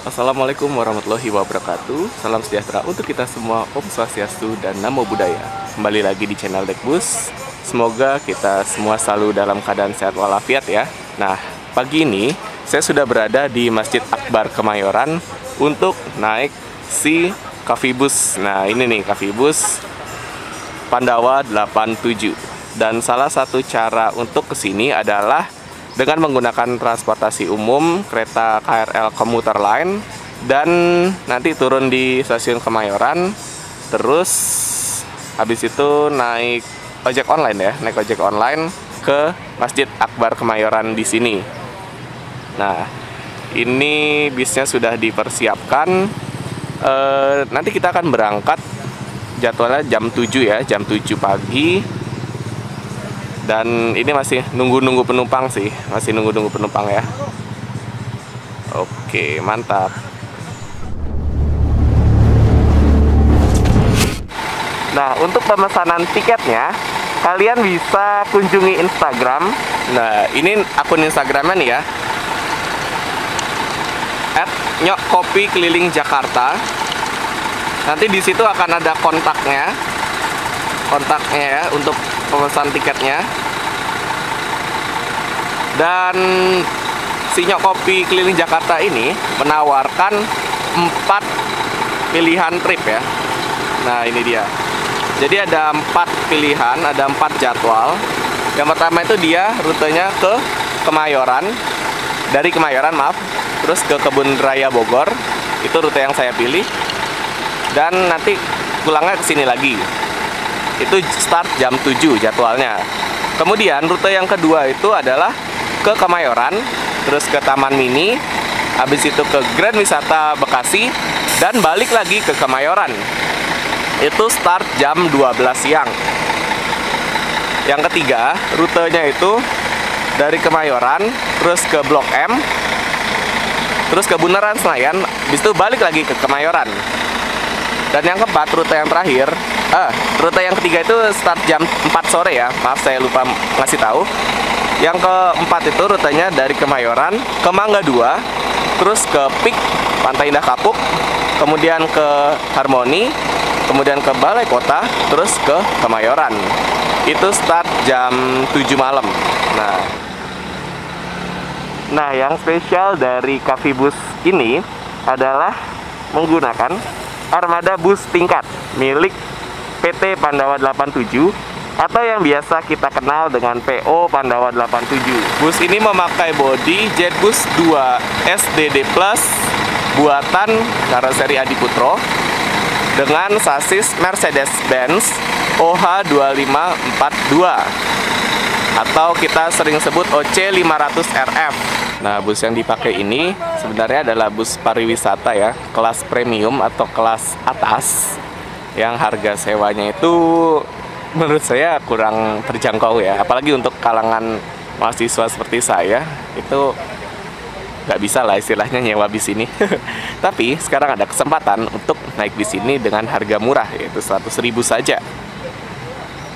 Assalamualaikum warahmatullahi wabarakatuh. Salam sejahtera untuk kita semua. Om Swastiastu dan Namo Buddhaya. Kembali lagi di channel Dekbus. Semoga kita semua selalu dalam keadaan sehat walafiat ya. Nah, pagi ini saya sudah berada di Masjid Akbar Kemayoran untuk naik si Kafibus. Nah, ini nih Kafibus Pandawa 87. Dan salah satu cara untuk kesini adalah dengan menggunakan transportasi umum, kereta KRL komuter lain, dan nanti turun di stasiun Kemayoran, terus habis itu naik ojek online ya, naik ojek online ke Masjid Akbar Kemayoran di sini. Nah, ini bisnya sudah dipersiapkan. Nanti kita akan berangkat, jadwalnya jam 7 ya, jam 7 pagi. Dan ini masih nunggu-nunggu penumpang sih, masih nunggu-nunggu penumpang ya. Oke, mantap. Nah, untuk pemesanan tiketnya, kalian bisa kunjungi Instagram. Nah, ini akun Instagramnya nih ya, @nyokkopi-keliling-jakarta. Nanti di situ akan ada kontaknya ya untuk pemesan tiketnya. Dan si Nyok Kopi Keliling Jakarta ini menawarkan 4 pilihan trip ya. Nah, ini dia. Jadi ada 4 pilihan, ada 4 jadwal. Yang pertama itu dia rutenya ke Kemayoran, dari Kemayoran maaf, terus ke Kebun Raya Bogor. Itu rute yang saya pilih. Dan nanti pulangnya ke sini lagi. Itu start jam 7 jadwalnya. Kemudian rute yang kedua itu adalah ke Kemayoran, terus ke Taman Mini, habis itu ke Grand Wisata Bekasi, dan balik lagi ke Kemayoran. Itu start jam 12 siang. Yang ketiga, rutenya itu dari Kemayoran, terus ke Blok M, terus ke Bundaran Senayan, habis itu balik lagi ke Kemayoran. Dan yang keempat, rute yang terakhir, rute yang ketiga itu start jam 4 sore ya. Maaf saya lupa ngasih tahu. Yang keempat itu rutenya dari Kemayoran ke Mangga 2, terus ke Pik Pantai Indah Kapuk, kemudian ke Harmoni, kemudian ke Balai Kota, terus ke Kemayoran. Itu start jam 7 malam. Nah, yang spesial dari Kafibus ini adalah menggunakan armada bus tingkat milik PT Pandawa 87 atau yang biasa kita kenal dengan PO Pandawa 87. Bus ini memakai bodi Jetbus 2 SDD Plus buatan karoseri Adiputro dengan sasis Mercedes-Benz OH2542 atau kita sering sebut OC500RF. Nah, bus yang dipakai ini sebenarnya adalah bus pariwisata ya, kelas premium atau kelas atas, yang harga sewanya itu menurut saya kurang terjangkau ya, apalagi untuk kalangan mahasiswa seperti saya, itu nggak bisa lah istilahnya nyewa bis ini. Tapi sekarang ada kesempatan untuk naik bis ini dengan harga murah, yaitu 100.000 saja.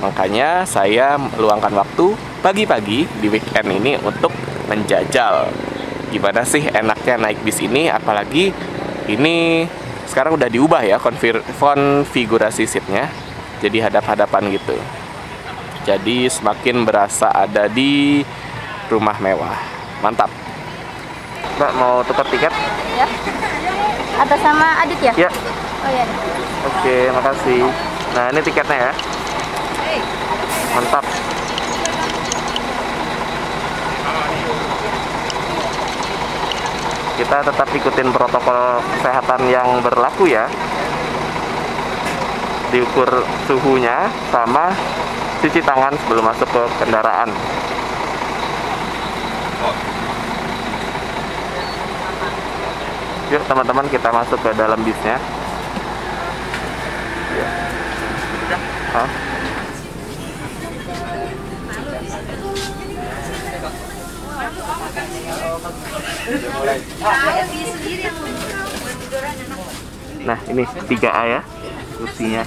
Makanya saya meluangkan waktu pagi-pagi di weekend ini untuk menjajal gimana sih enaknya naik bis ini, apalagi ini sekarang udah diubah ya konfigurasi seatnya, jadi hadap-hadapan gitu. Jadi semakin berasa ada di rumah mewah. Mantap. Mbak mau tukar tiket? Ya. Atas sama Adit ya? Ya. Oh ya. Oke, makasih. Nah, ini tiketnya ya. Mantap. Kita tetap ikutin protokol kesehatan yang berlaku ya. Diukur suhunya sama cuci tangan sebelum masuk ke kendaraan. Yuk teman-teman, kita masuk ke dalam bisnya. Ya. Hah? Nah, ini 3A ya kursinya.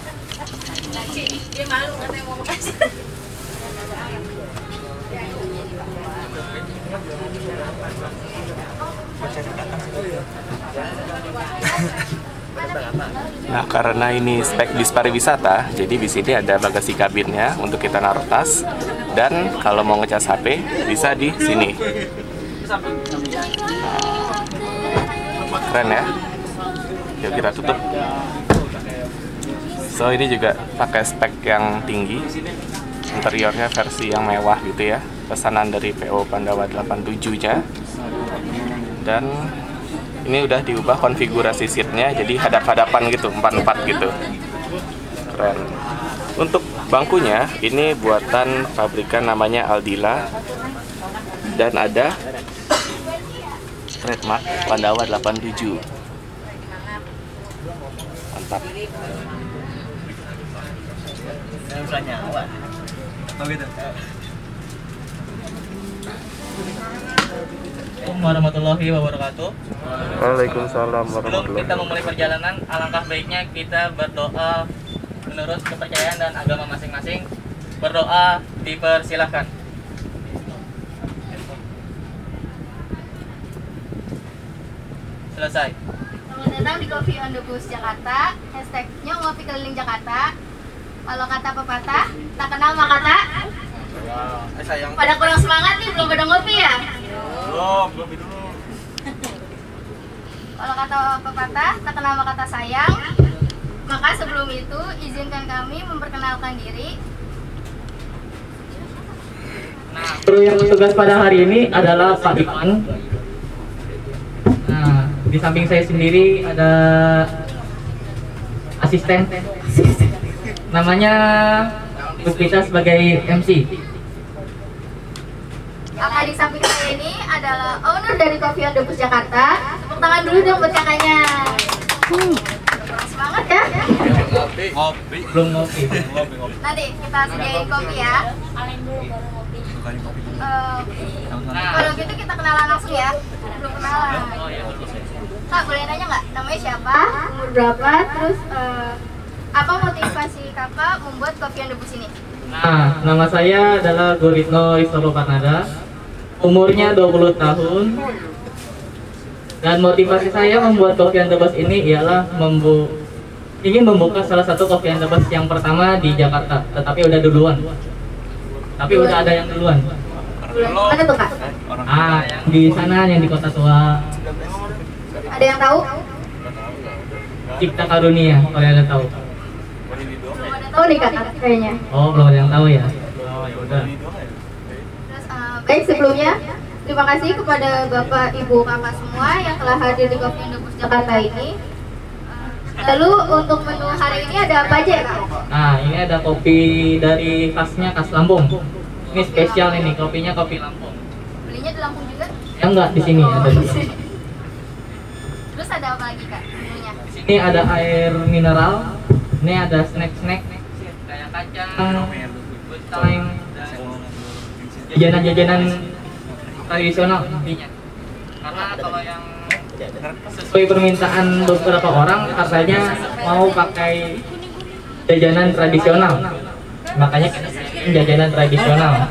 Nah, karena ini spek bis pariwisata, jadi di sini ada bagasi kabinnya untuk kita naruh tas. Dan kalau mau ngecas HP bisa di sini. Nah, keren ya. Yuk kita tutup. So ini juga pakai spek yang tinggi. Interiornya versi yang mewah gitu ya. Pesanan dari PO Pandawa 87-nya. Dan ini udah diubah konfigurasi seatnya jadi hadap-hadapan gitu, 4-4 gitu. Keren. Untuk bangkunya ini buatan pabrikan namanya Aldila dan ada trademark Pandawa 87. Mantap. Assalamualaikum warahmatullahi wabarakatuh. Waalaikumsalam Sebelum warahmatullahi kita memulai perjalanan, alangkah baiknya kita berdoa menurut kepercayaan dan agama masing-masing. Berdoa dipersilahkan. Selesai. Selamat datang di Coffee on the Bus Jakarta. Hashtagnya ngopi keliling Jakarta. Kalau kata pepatah, tak kenal maka tak. Pada kurang semangat nih, belum pada ngopi ya? Belum dulu. Kalau kata pepatah, tak kenal maka tak sayang. Maka sebelum itu, izinkan kami memperkenalkan diri. Nah, kru yang bertugas pada hari ini adalah Pak Ipan. Nah, di samping saya sendiri ada asisten. Namanya Lupita sebagai MC. Di samping saya ini adalah owner dari Coffee on the Bus Jakarta. Tepuk tangan dulu dong buat kakaknya. Semangat ya? Belum ngopi. Nanti kita sediain kopi ya. Kalau gitu kita kenalan langsung ya. Belum kenalan. Kak, boleh nanya nggak? Namanya siapa? Umur berapa? Terus apa motivasi kakak membuat Coffee on the Bus ini? Nah, nama saya adalah Guritno Isoro Kanada. Umurnya 20 tahun. Dan motivasi saya membuat Coffee on the Bus ini ialah ingin membuka salah satu Coffee on the Bus yang pertama di Jakarta. Tetapi udah duluan. Tapi udah ada yang duluan. Mana tuh kak? Yang di sana, yang di Kota Tua. Ada yang tahu? Cipta Karunia, kalau ada tahu. Belum ada tahu nih kakak kayaknya. Oh, belum ada yang tahu ya. Oh, ya udah. Terus baik, sebelumnya terima kasih kepada bapak, ibu, kakak semua yang telah hadir di Coffee on the Bus Jakarta ini. Lalu untuk menu hari ini ada apa aja ya kak? Nah, ini ada kopi dari khasnya khas Lampung. Ini spesial ini, kopinya kopi Lampung. Belinya di Lampung juga? Ya enggak, di sini ada. di sini. Terus ada apa lagi kak menunya? Di sini ada air mineral. Ini ada snack-snack kayak kacang, good time, jajanan-jajanan tradisional intinya. Karena kalau yang sesuai permintaan beberapa orang katanya mau pakai jajanan tradisional, makanya kita bikin jajanan tradisional.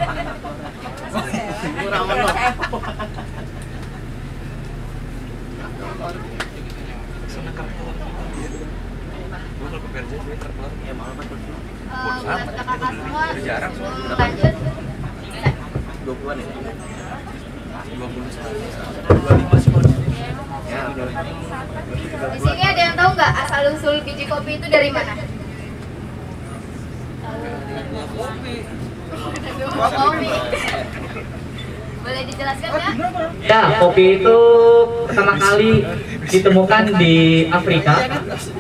Buat kakak semua sebelum lanjut, di sini ada yang tahu nggak asal usul biji kopi itu dari mana? Kopi. Boleh dijelaskan nggak? Ya, kopi itu pertama kali ditemukan di Afrika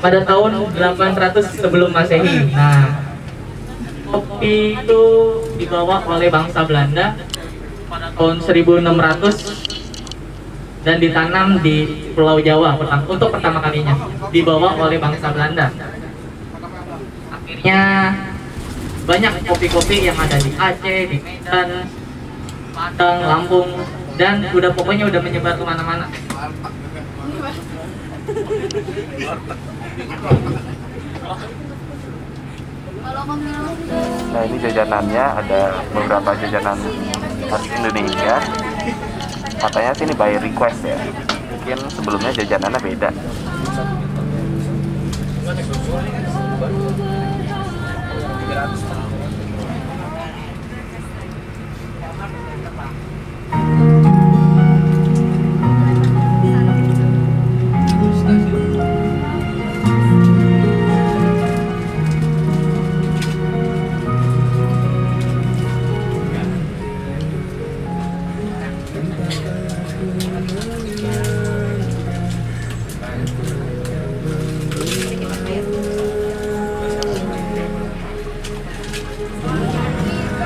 pada tahun 800 sebelum Masehi. Nah, kopi itu dibawa oleh bangsa Belanda pada tahun 1600 dan ditanam di Pulau Jawa untuk pertama kalinya, dibawa oleh bangsa Belanda. Akhirnya banyak kopi-kopi yang ada di Aceh, di Medan, Padang, Lampung, dan pokoknya udah menyebar kemana-mana. Nah, ini jajanannya, ada beberapa jajanan khas Indonesia. Katanya sih ini by request ya. Mungkin sebelumnya jajanannya beda.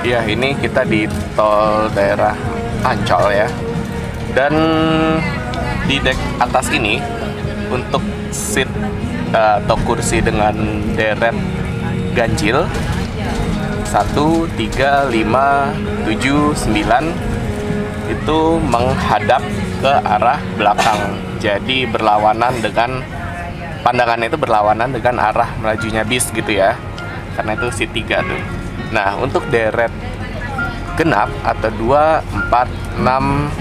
Ya, ini kita di tol daerah Ancol ya. Dan di dek atas ini untuk seat atau kursi dengan deret ganjil 1, 3, 5, 7, 9 itu menghadap ke arah belakang. Jadi berlawanan dengan pandangannya itu berlawanan dengan arah melajunya bis gitu ya. Karena itu seat 3 tuh. Nah, untuk deret genap atau 2, 4, 6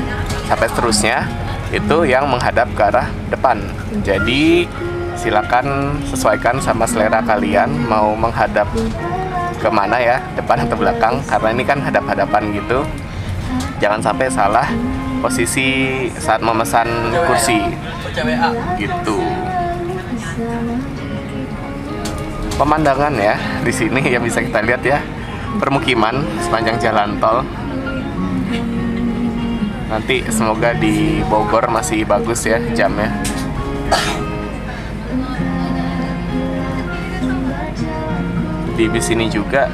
sampai seterusnya itu yang menghadap ke arah depan. Jadi silakan sesuaikan sama selera kalian mau menghadap kemana ya, depan atau belakang, karena ini kan hadap-hadapan gitu. Jangan sampai salah posisi saat memesan kursi gitu. Pemandangan ya di sini yang bisa kita lihat ya, permukiman sepanjang jalan tol. Nanti semoga di Bogor masih bagus ya jamnya. Di bis ini juga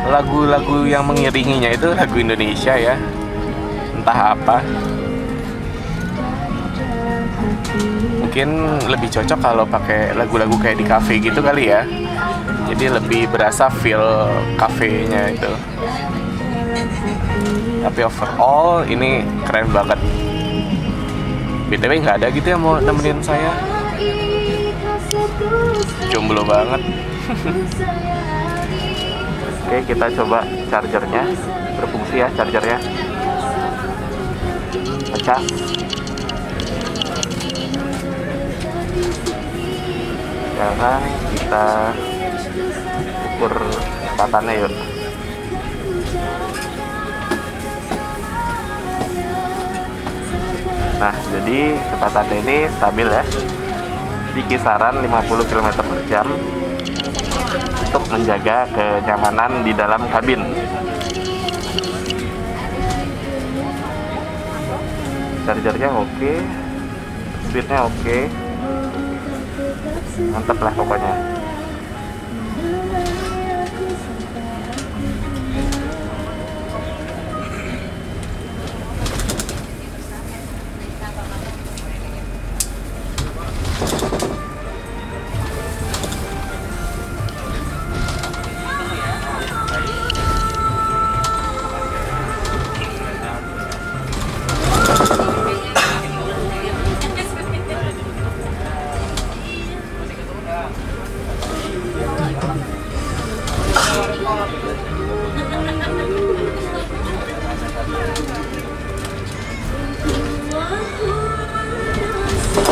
lagu-lagu yang mengiringinya itu lagu Indonesia ya, entah apa. Mungkin lebih cocok kalau pakai lagu-lagu kayak di cafe gitu kali ya. Jadi lebih berasa feel cafe-nya itu. Tapi overall ini keren banget. BTW nggak ada gitu yang mau nemenin saya. Jomblo banget. Oke, kita coba chargernya. Berfungsi ya chargernya. Pecah. Sekarang kita ukur kecepatannya yuk. Nah, jadi kecepatannya ini stabil ya, di kisaran 50 km/jam untuk menjaga kenyamanan di dalam kabin. Chargernya oke, speednya oke, mantap lah pokoknya.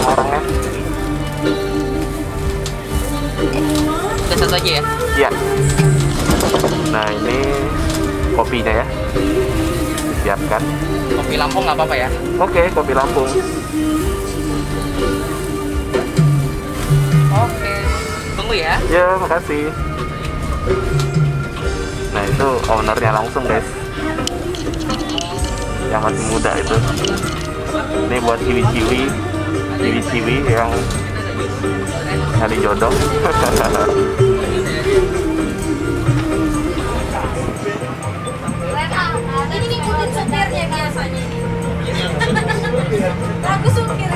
Orangnya Udah satu aja ya? iya. Nah, ini kopinya ya, disiapkan. Kopi Lampung nggak apa-apa ya? Oke, kopi Lampung. Oke. Tunggu ya. Ya, makasih. Nah, itu ownernya langsung guys, yang masih muda itu. Ini buat ciwi-ciwi yang nyari jodoh. Ini ngikutin supirnya biasanya ini. Aku supir.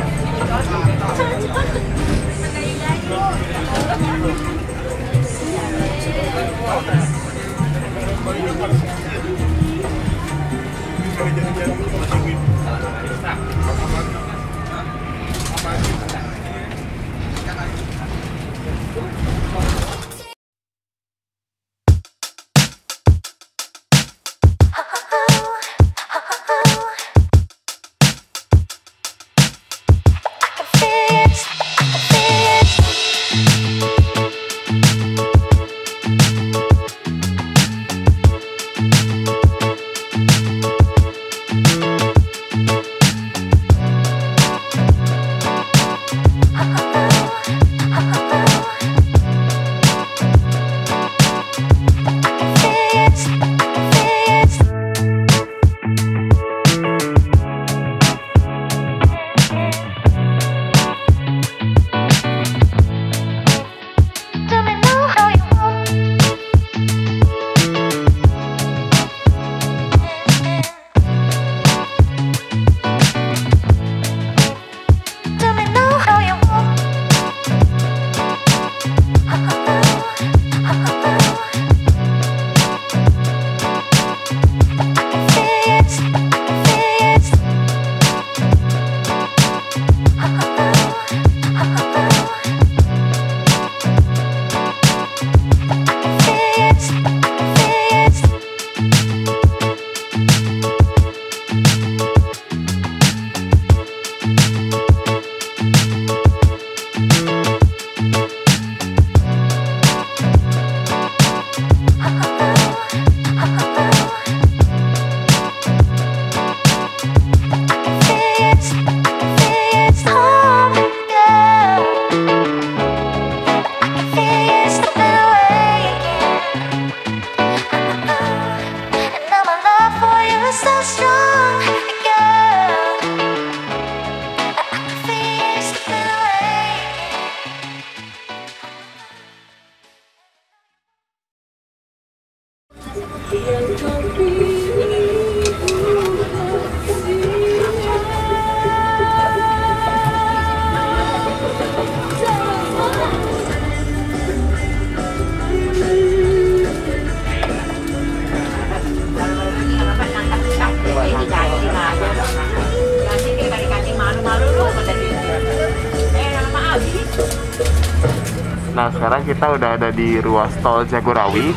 Nah, sekarang kita udah ada di ruas tol Jagorawi.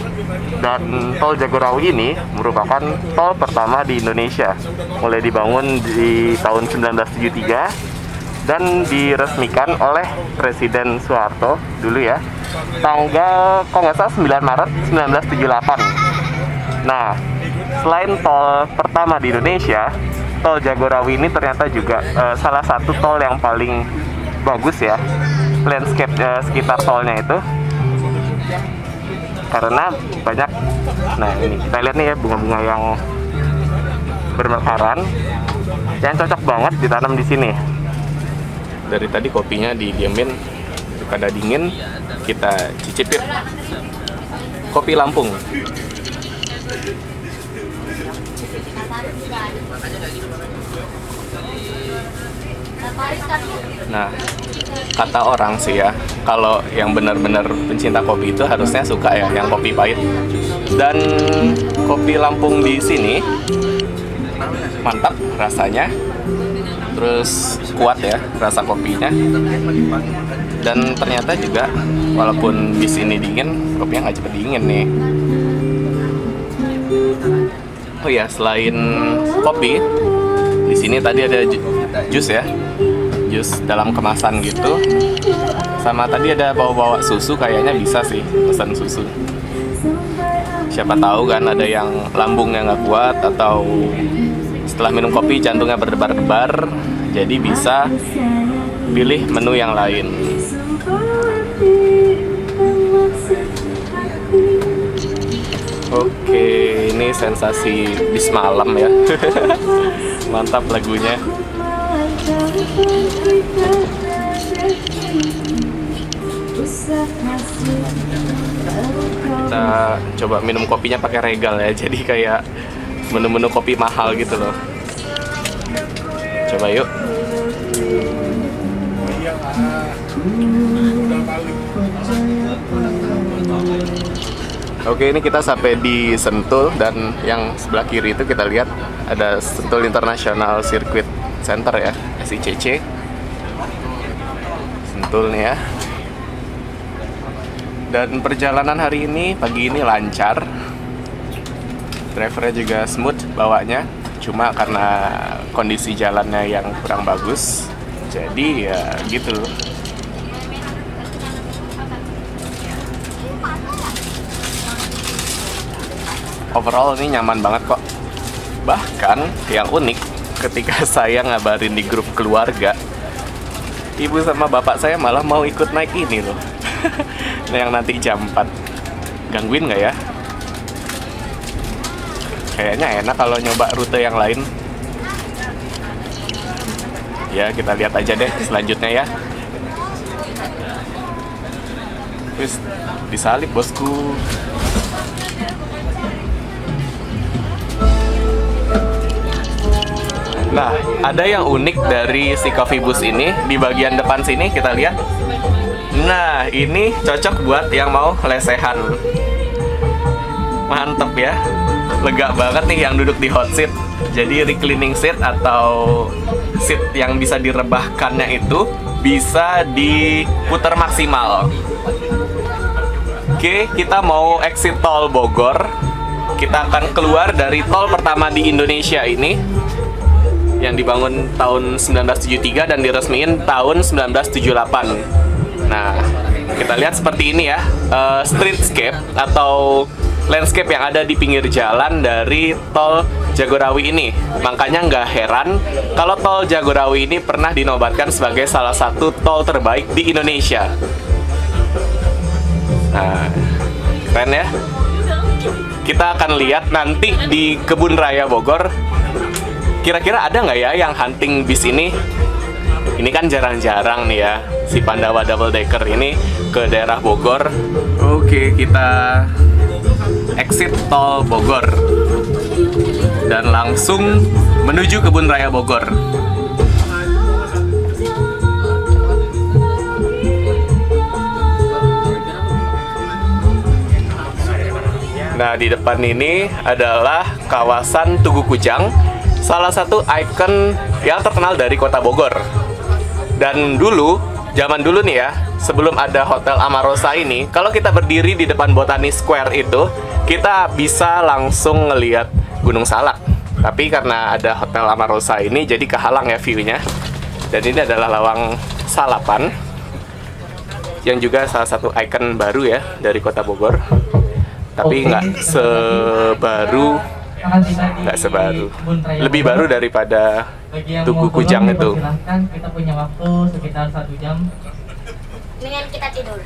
Dan tol Jagorawi ini merupakan tol pertama di Indonesia. Mulai dibangun di tahun 1973 dan diresmikan oleh Presiden Soeharto dulu ya. Tanggal, kalau nggak salah 9 Maret 1978. Nah, selain tol pertama di Indonesia, tol Jagorawi ini ternyata juga salah satu tol yang paling bagus ya, landscape sekitar tolnya itu, karena banyak. Nah, ini kita lihat nih ya, bunga-bunga yang bermekaran yang cocok banget ditanam di sini. Dari tadi kopinya didiamin, kada dingin, kita cicip yuk. Kopi Lampung. Nah, kata orang sih ya, kalau yang benar-benar pencinta kopi itu harusnya suka ya yang kopi pahit. Dan kopi Lampung di sini mantap rasanya, terus kuat ya rasa kopinya. Dan ternyata juga walaupun di sini dingin, kopinya nggak cepet dingin nih. Oh ya, selain kopi, di sini tadi ada jus ya, jus dalam kemasan gitu. Sama tadi ada bawa-bawa susu, kayaknya bisa sih pesan susu. Siapa tahu kan ada yang lambungnya nggak kuat atau setelah minum kopi jantungnya berdebar-debar, jadi bisa pilih menu yang lain. Oke, ini sensasi bis malam ya. Mantap lagunya. Kita coba minum kopinya pakai regal ya, jadi kayak menu-menu kopi mahal gitu loh. Coba yuk. Oke, ini kita sampai di Sentul, dan yang sebelah kiri itu kita lihat ada Sentul International Circuit Center ya, SICC. Sentul nih ya. Dan perjalanan hari ini, pagi ini lancar. Drivernya juga smooth bawanya, cuma karena kondisi jalannya yang kurang bagus, jadi ya gitu. Overall ini nyaman banget kok. Bahkan yang unik, ketika saya ngabarin di grup keluarga, ibu sama bapak saya malah mau ikut naik ini loh. Nah, yang nanti jam 4. Gangguin nggak ya? Kayaknya enak kalau nyoba rute yang lain. Ya, kita lihat aja deh selanjutnya ya. Terus disalip bosku. Nah, ada yang unik dari si coffee bus ini. Di bagian depan sini kita lihat. Nah, ini cocok buat yang mau lesehan. Mantep ya. Lega banget nih yang duduk di hot seat. Jadi reclining seat atau seat yang bisa direbahkannya itu bisa diputar maksimal. Oke, kita mau exit tol Bogor. Kita akan keluar dari tol pertama di Indonesia ini, yang dibangun tahun 1973 dan diresmiin tahun 1978. Nah, kita lihat seperti ini ya, streetscape atau landscape yang ada di pinggir jalan dari tol Jagorawi ini. Makanya nggak heran kalau tol Jagorawi ini pernah dinobatkan sebagai salah satu tol terbaik di Indonesia. Nah, keren ya. Kita akan lihat nanti di Kebun Raya Bogor, kira-kira ada nggak ya yang hunting bis ini? Ini kan jarang-jarang nih ya, si Pandawa Double Decker ini ke daerah Bogor. Oke, kita exit tol Bogor dan langsung menuju Kebun Raya Bogor. Nah, di depan ini adalah kawasan Tugu Kujang, salah satu ikon yang terkenal dari kota Bogor. Dan dulu, zaman dulu nih ya, sebelum ada Hotel Amarosa ini, kalau kita berdiri di depan Botani Square itu, kita bisa langsung ngelihat Gunung Salak. Tapi karena ada Hotel Amarosa ini, jadi kehalang ya view-nya. Dan ini adalah lawang Salapan, yang juga salah satu ikon baru ya dari Kota Bogor. Tapi nggak sebaru, lebih baru daripada Tugu Kujang itu. Silahkan, kita punya waktu sekitar 1 jam. Dengan kita tidur.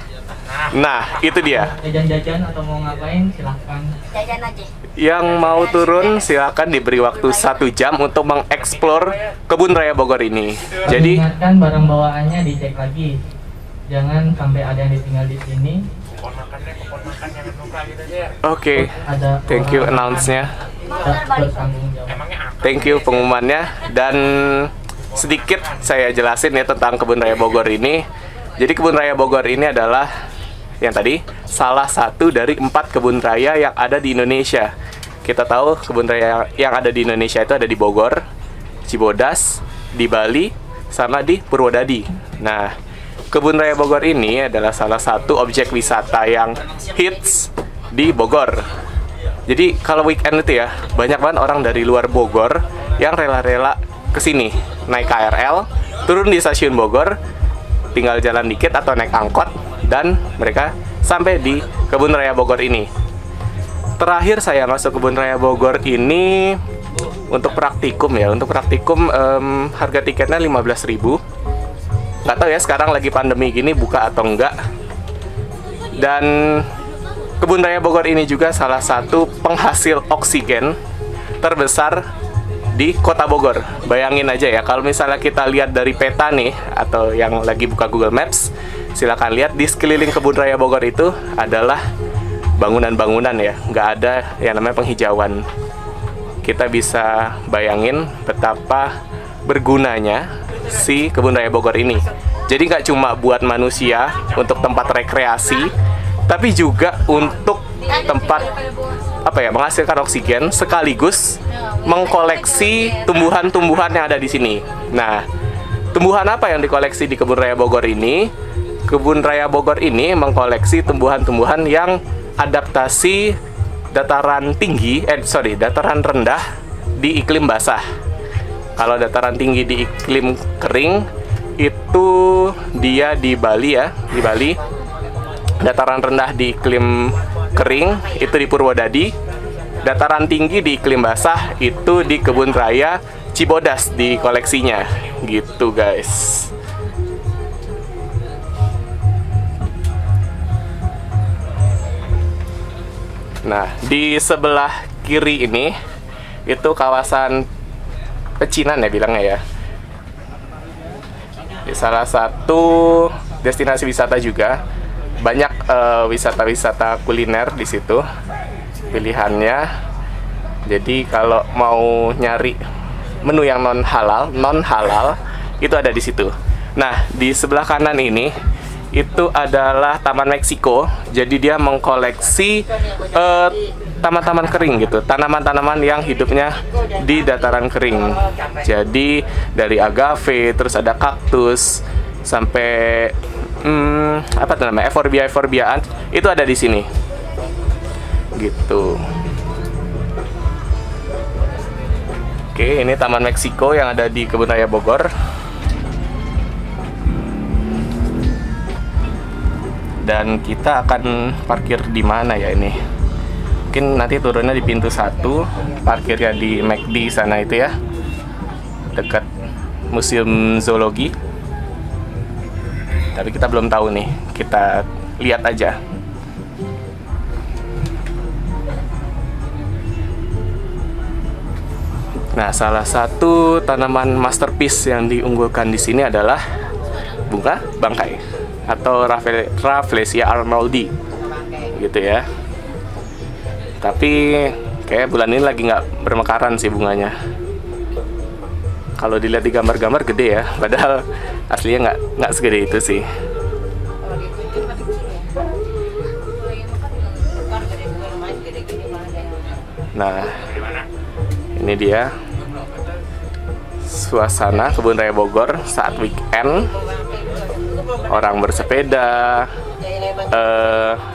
Nah, itu dia. Jajan-jajan atau mau ngapain silahkan. Jajan aja. Yang mau turun silakan diberi waktu 1 jam untuk mengeksplor Kebun Raya Bogor ini. Jadi ingatkan barang bawaannya dicek lagi. Jangan sampai ada yang ditinggal di sini. Oke, thank you announce-nya. Bertanggung jawab. Thank you pengumumannya. Dan sedikit saya jelasin ya tentang Kebun Raya Bogor ini. Jadi Kebun Raya Bogor ini adalah yang tadi salah satu dari 4 kebun raya yang ada di Indonesia. Kita tahu kebun raya yang ada di Indonesia itu ada di Bogor, Cibodas, di Bali, sama di Purwodadi. Nah, Kebun Raya Bogor ini adalah salah satu objek wisata yang hits di Bogor. Jadi kalau weekend itu ya, banyak banget orang dari luar Bogor yang rela-rela kesini, naik KRL, turun di stasiun Bogor, tinggal jalan dikit atau naik angkot, dan mereka sampai di Kebun Raya Bogor ini. Terakhir saya masuk Kebun Raya Bogor ini untuk praktikum ya. Untuk praktikum harga tiketnya 15.000. Nggak tahu ya sekarang lagi pandemi gini buka atau enggak. Dan Kebun Raya Bogor ini juga salah satu penghasil oksigen terbesar di Kota Bogor. Bayangin aja ya, kalau misalnya kita lihat dari peta nih, atau yang lagi buka Google Maps, silakan lihat di sekeliling Kebun Raya Bogor itu adalah bangunan-bangunan ya, nggak ada yang namanya penghijauan. Kita bisa bayangin betapa bergunanya si Kebun Raya Bogor ini. Jadi nggak cuma buat manusia, untuk tempat rekreasi, tapi juga untuk tempat menghasilkan oksigen, sekaligus mengkoleksi tumbuhan-tumbuhan yang ada di sini. Nah, tumbuhan apa yang dikoleksi di Kebun Raya Bogor ini? Kebun Raya Bogor ini mengkoleksi tumbuhan-tumbuhan yang adaptasi dataran rendah di iklim basah. Kalau dataran tinggi di iklim kering itu dia di Bali ya, di Bali. Dataran rendah di iklim kering itu di Purwodadi. Dataran tinggi di iklim basah itu di Kebun Raya Cibodas di koleksinya. Gitu guys. Nah, di sebelah kiri ini itu kawasan pecinan ya bilangnya ya. Di salah satu destinasi wisata juga. Banyak wisata-wisata kuliner di situ pilihannya. Jadi kalau mau nyari menu yang non halal itu ada di situ. Nah, di sebelah kanan ini itu adalah Taman Meksiko. Jadi dia mengkoleksi taman-taman kering gitu, tanaman-tanaman yang hidupnya di dataran kering. Jadi dari agave, terus ada kaktus, sampai eforbiaan itu ada di sini. Gitu. Oke, ini Taman Meksiko yang ada di Kebun Raya Bogor. Dan kita akan parkir di mana ya ini? Mungkin nanti turunnya di pintu 1, parkirnya di McD sana itu ya, dekat Museum Zoologi. Tapi kita belum tahu nih, kita lihat aja. Nah, salah satu tanaman masterpiece yang diunggulkan di sini adalah bunga bangkai atau Rafflesia arnoldi, gitu ya. Tapi kayak bulan ini lagi nggak bermekaran sih bunganya. Kalau dilihat di gambar-gambar gede ya, padahal aslinya nggak segede itu sih. Nah, ini dia suasana Kebun Raya Bogor saat weekend. orang bersepeda,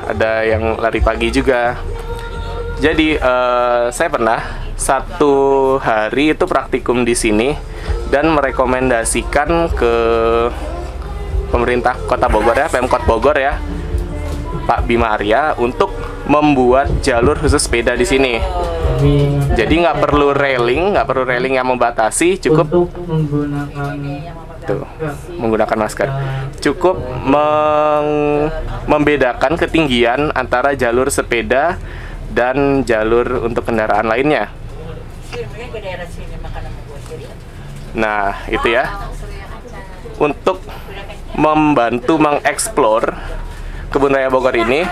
ada yang lari pagi juga. Jadi saya pernah satu hari itu praktikum di sini dan merekomendasikan ke pemerintah Kota Bogor ya, Pemkot Bogor ya, Pak Bima Arya untuk membuat jalur khusus sepeda di sini. Jadi nggak perlu railing yang membatasi, cukup untuk menggunakan menggunakan masker. Cukup membedakan ketinggian antara jalur sepeda dan jalur untuk kendaraan lainnya. Nah, itu ya. Untuk membantu mengeksplor Kebun Raya Bogor ini,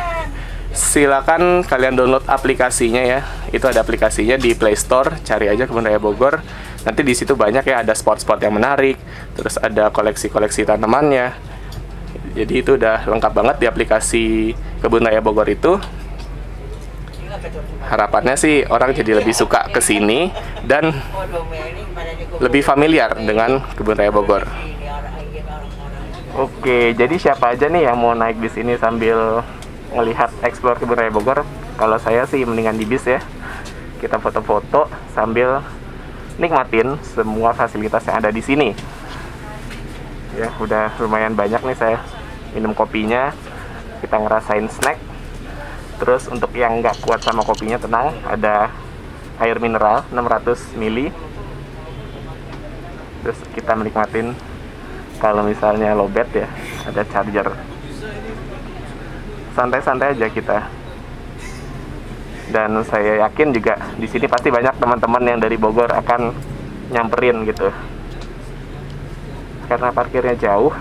silakan kalian download aplikasinya ya. Itu ada aplikasinya di Play Store, cari aja Kebun Raya Bogor. Nanti di situ banyak ya, ada spot-spot yang menarik, terus ada koleksi-koleksi tanamannya. Jadi itu udah lengkap banget di aplikasi Kebun Raya Bogor itu. Harapannya sih orang jadi lebih suka ke sini dan lebih familiar dengan Kebun Raya Bogor. Oke, jadi siapa aja nih yang mau naik di sini sambil ngelihat explore Kebun Raya Bogor? Kalau saya sih mendingan di bis ya. Kita foto-foto sambil nikmatin semua fasilitas yang ada di sini. Ya, udah lumayan banyak nih saya minum kopinya. Kita ngerasain snack. Terus untuk yang nggak kuat sama kopinya, tenang, ada air mineral 600 ml. Terus kita menikmatin, kalau misalnya lowbat ya, ada charger. Santai-santai aja kita. Dan saya yakin juga di sini pasti banyak teman-teman yang dari Bogor akan nyamperin gitu. Karena parkirnya jauh,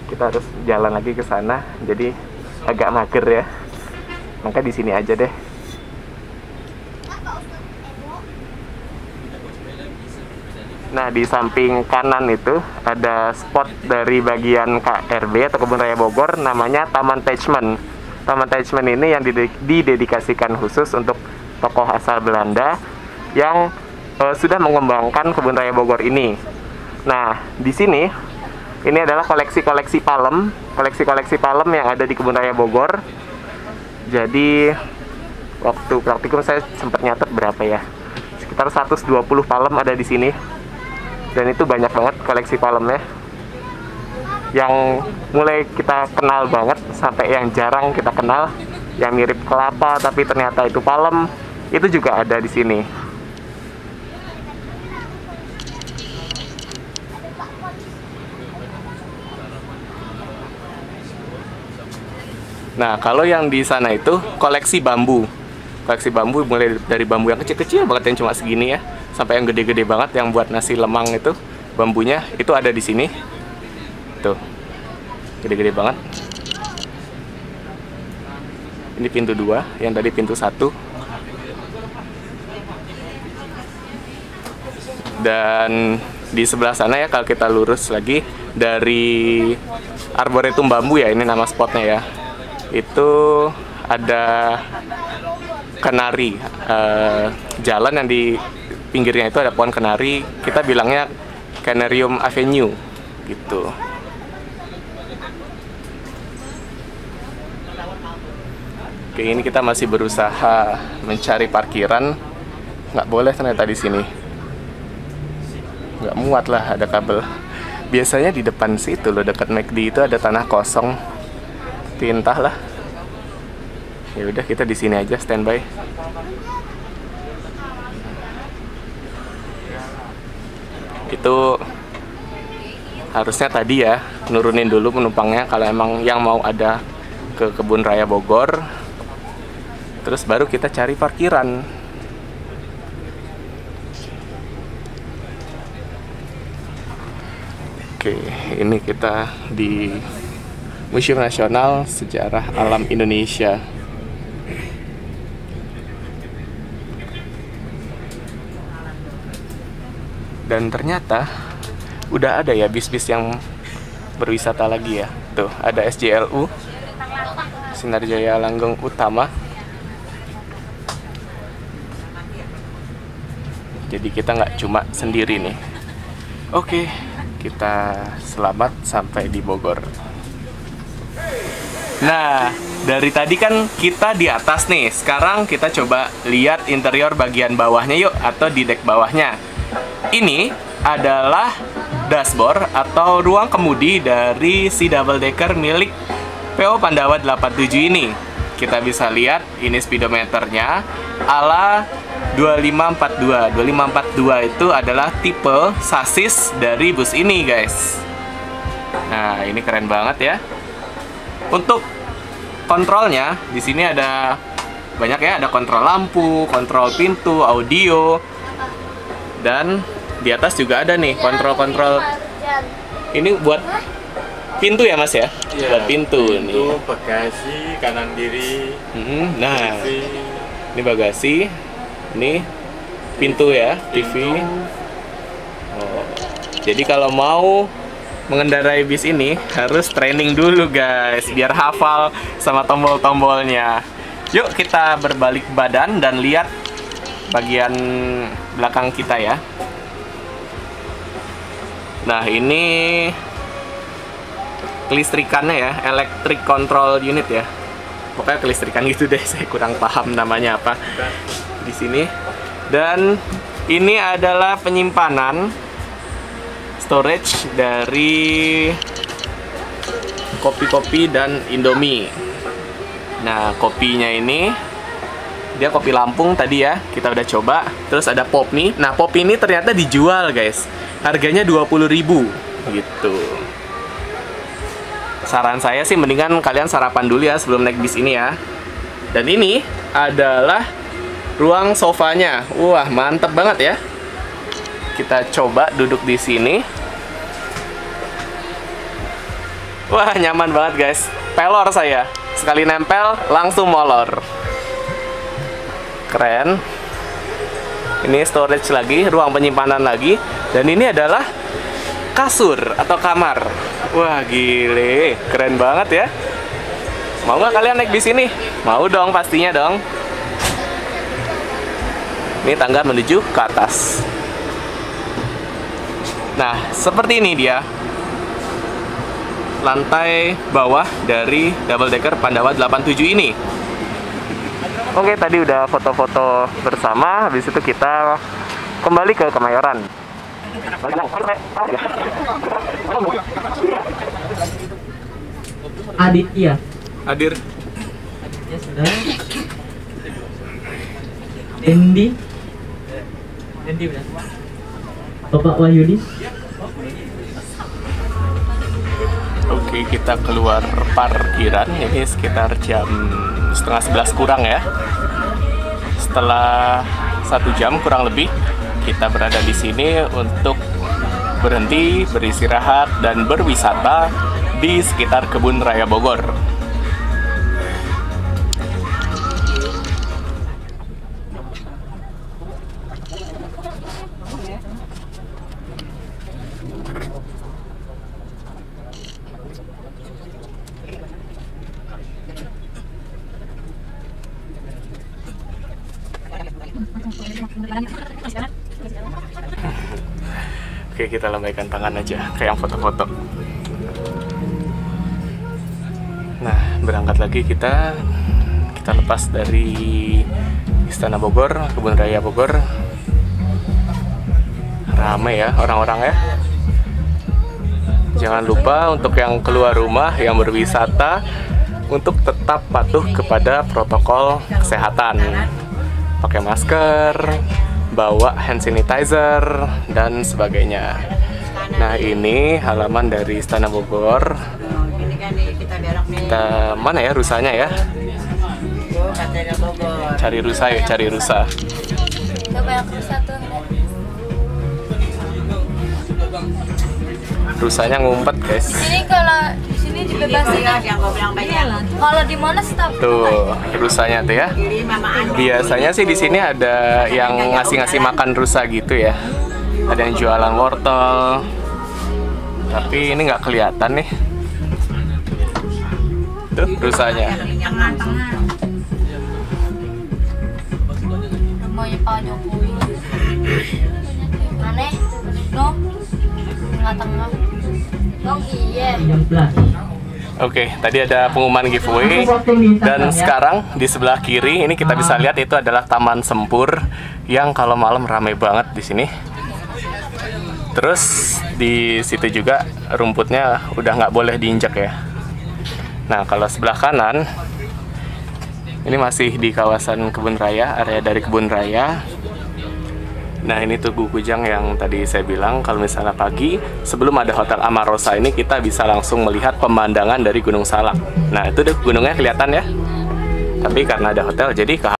kita harus jalan lagi ke sana, jadi agak mager ya. Maka di sini aja deh. Nah, di samping kanan itu ada spot dari bagian KRB atau Kebun Raya Bogor, namanya Taman Teichmann. Taman Teichmann ini yang didedikasikan khusus untuk tokoh asal Belanda yang sudah mengembangkan Kebun Raya Bogor ini. Nah, di sini ini adalah koleksi-koleksi palem yang ada di Kebun Raya Bogor. Jadi waktu praktikum saya sempat nyatet berapa ya, sekitar 120 palem ada di sini. Dan itu banyak banget koleksi palemnya, yang mulai kita kenal banget sampai yang jarang kita kenal, yang mirip kelapa tapi ternyata itu palem, itu juga ada di sini. Nah, kalau yang di sana itu koleksi bambu. Koleksi bambu mulai dari bambu yang kecil-kecil banget yang cuma segini ya, sampai yang gede-gede banget yang buat nasi lemang itu, bambunya itu ada di sini. Tuh. Gede-gede banget. Ini pintu 2, yang tadi pintu 1. Dan di sebelah sana ya, kalau kita lurus lagi dari Arboretum Bambu ya, ini nama spotnya ya. Itu ada kenari, jalan yang di pinggirnya itu ada pohon kenari, kita bilangnya Canarium Avenue gitu. Oke, ini kita masih berusaha mencari parkiran, nggak boleh ternyata di sini, nggak muat lah, ada kabel. Biasanya di depan situ loh, dekat McD itu ada tanah kosong. Entahlah. Ya udah, kita di sini aja standby. Itu harusnya tadi ya nurunin dulu penumpangnya kalau emang yang mau ada ke Kebun Raya Bogor. Terus baru kita cari parkiran. Oke, ini kita di Museum Nasional Sejarah Alam Indonesia. Dan ternyata udah ada ya bis-bis yang berwisata lagi ya. Tuh, ada SJLU, Sinarjaya Langgeng Utama. Jadi kita nggak cuma sendiri nih. Oke, kita selamat sampai di Bogor. Nah, dari tadi kan kita di atas nih. Sekarang kita coba lihat interior bagian bawahnya yuk, atau di dek bawahnya. Ini adalah dashboard atau ruang kemudi dari si double decker milik PO Pandawa 87 ini. Kita bisa lihat ini speedometernya ala 2542. 2542 itu adalah tipe sasis dari bus ini, guys. Nah, ini keren banget ya. Untuk kontrolnya di sini ada banyak ya, ada kontrol lampu, kontrol pintu, audio, dan di atas juga ada nih kontrol-kontrol. Ini buat pintu ya, Mas ya? Iya, buat pintu nih. Bagasi kanan kiri. Nah, ini bagasi. Ini pintu ya, TV. Oh. Jadi kalau mau mengendarai bis ini harus training dulu, guys, biar hafal sama tombol-tombolnya. Yuk kita berbalik badan dan lihat bagian belakang kita ya. Nah, ini kelistrikannya ya, electric control unit ya. Pokoknya kelistrikan gitu deh, saya kurang paham namanya apa di sini. Dan ini adalah penyimpanan storage dari kopi-kopi dan Indomie. Nah, kopinya ini dia kopi Lampung tadi ya, kita udah coba. Terus ada pop mie. Nah, pop ini ternyata dijual, guys. Harganya 20.000 gitu. Saran saya sih mendingan kalian sarapan dulu ya sebelum naik bis ini ya. Dan ini adalah ruang sofanya. Wah, mantep banget ya. Kita coba duduk di sini. Wah, nyaman banget, guys. Pelor saya. Sekali nempel, langsung molor. Keren. Ini storage lagi, ruang penyimpanan lagi. Dan ini adalah kasur atau kamar. Wah, gile. Keren banget ya. Mau nggak kalian naik bis ini? Mau dong, pastinya dong. Ini tangga menuju ke atas. Nah, seperti ini dia lantai bawah dari double decker Pandawa 87 ini. Oke, tadi udah foto-foto bersama, habis itu kita kembali ke Kemayoran. Aditya. Hadir. Aditya sudah. Dendi benar. Bapak Wahyudi. Oke, kita keluar parkiran. Ini sekitar jam 10:30 kurang ya. Setelah 1 jam kurang lebih, kita berada di sini untuk berhenti, beristirahat, dan berwisata di sekitar Kebun Raya Bogor. Oke, kita lambaikan tangan aja kayak yang foto-foto. Nah, berangkat lagi kita lepas dari Istana Bogor, Kebun Raya Bogor. Ramai ya orang-orang ya. Jangan lupa untuk yang keluar rumah, yang berwisata, untuk tetap patuh kepada protokol kesehatan. Pakai masker, bawa hand sanitizer, dan sebagainya. Nah, ini halaman dari Istana Bogor. Kita mana ya rusanya ya? Cari rusa ya, cari rusa. Banyak rusa tuh. Rusanya ngumpet, guys. Ini kalau di sini dibebasin. Kalau di mana stop? Tuh, rusanya tuh ya. Biasanya sih di sini ada yang ngasih makan rusa gitu ya. Ada yang jualan wortel. Tapi ini nggak kelihatan nih. Tuh, rusanya. Namanya Pak Jokowi. Aneh, no? tengah-tengah. Oh iya. 13. Oke, tadi ada pengumuman giveaway. Dan sekarang di sebelah kiri ini kita bisa lihat itu adalah Taman Sempur yang kalau malam ramai banget di sini. Terus di situ juga rumputnya udah nggak boleh diinjak ya. Nah, kalau sebelah kanan ini masih di kawasan kebun raya, area dari kebun raya. Nah, ini Tugu Kujang yang tadi saya bilang kalau misalnya pagi sebelum ada Hotel Amarosa ini kita bisa langsung melihat pemandangan dari Gunung Salak. Nah, itu deh gunungnya kelihatan ya. Tapi karena ada hotel jadi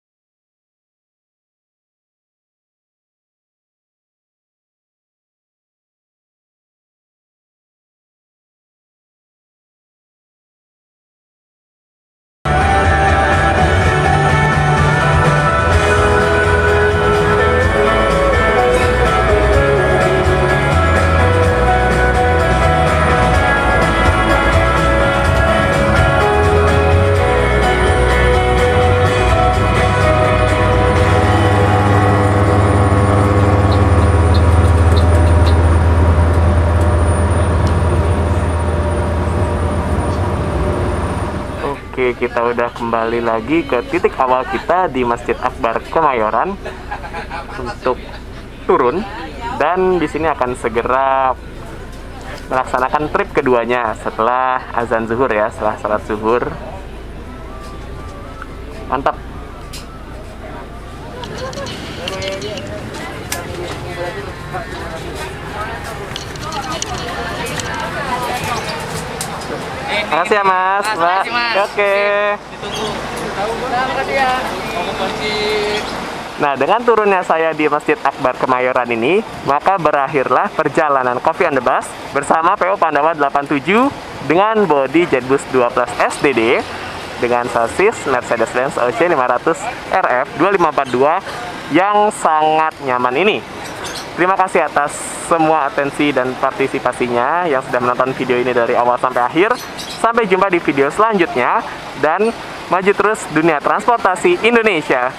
Oke, kita udah kembali lagi ke titik awal kita di Masjid Akbar Kemayoran untuk turun, dan di sini akan segera melaksanakan trip keduanya setelah azan zuhur ya, setelah salat zuhur. Mantap. Makasih ya Mas, Mbak. Oke. Nah, dengan turunnya saya di Masjid Akbar Kemayoran ini, maka berakhirlah perjalanan Coffee on the Bus bersama PO Pandawa 87 dengan bodi Jetbus 12 SDD dengan sasis Mercedes-Benz OC 500 RF 2542 yang sangat nyaman ini. Terima kasih atas semua atensi dan partisipasinya yang sudah menonton video ini dari awal sampai akhir. Sampai jumpa di video selanjutnya, dan maju terus dunia transportasi Indonesia.